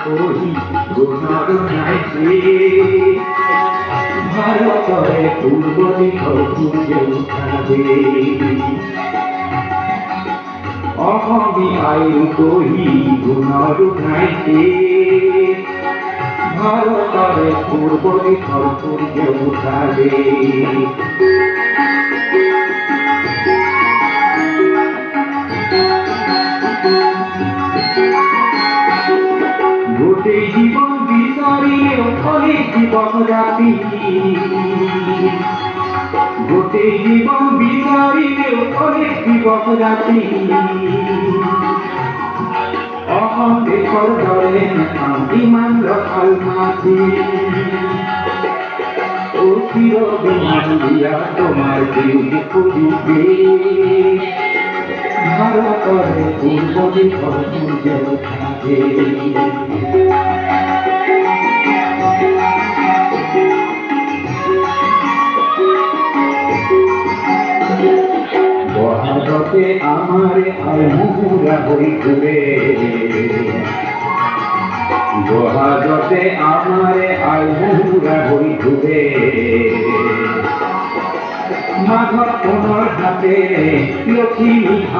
কহি গুণর নাইতে ভারতরে পূর্ব দিক সূর্য উঠাবে অহমি আয়ু কহি গুণর নাইতে ভারতরে পূর্ব দিক সূর্য উঠাবে গোটে জীবন বিচারিলেও অনেক জীবন রাতি গোটে জীবন বিচারিলেও অনেক জীবন রাতি অহংকার ধরে ইমান রখাল মাঝে ও চিরদিন দিয়া তোমার দিল খুঁজিবে ভারতরে পূর্ব দিক সূর্য উঠাবে বহাগতে আমারে আয় মুহুরা হইবে বহাগতে আমারে আয় মুহুরা হইবে মাঘর কোনর হাতে লক্ষ্মী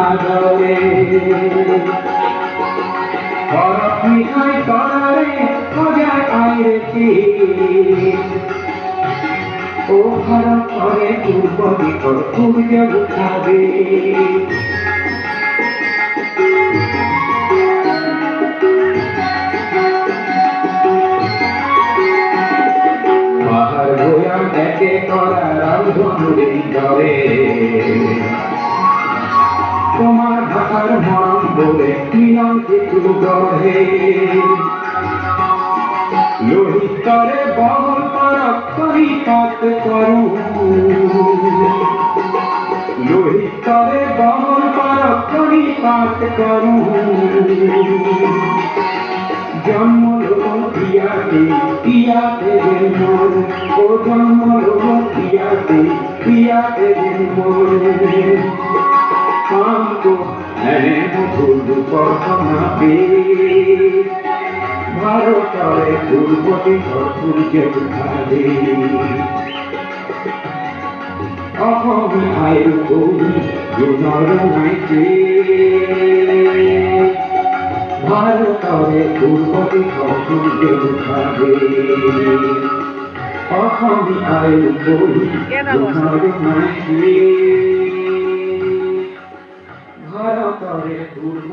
আদরে হরফ মিঠাই তরারে মজায় আইরেছি ও ভারত করে পূর্ব দিক সূর্য উঠাবে পাহাড় ভয়াম একে করা রামধনুরে ধরে তোমার ভাষার মরম বলে মিলন কিছু গড়ে লোহিত করে বহল পরক করি পাত করু লোহিত করে বহল পরক করি পাত করু জন্ম লোক পিয়াতে মন ও জন্ম লোক পিয়াতে মন শান্ত মধুর পর্বনা পে ভারতরে পূর্ব দিক সূর্য উঠাবে অহমি আয়ু কহি গুণর নাইতে ভারতরে পূর্ব দিক সূর্য উঠাবে অহমি আয়ু কহি গুণর নাইতে ভারতরে পূর্ব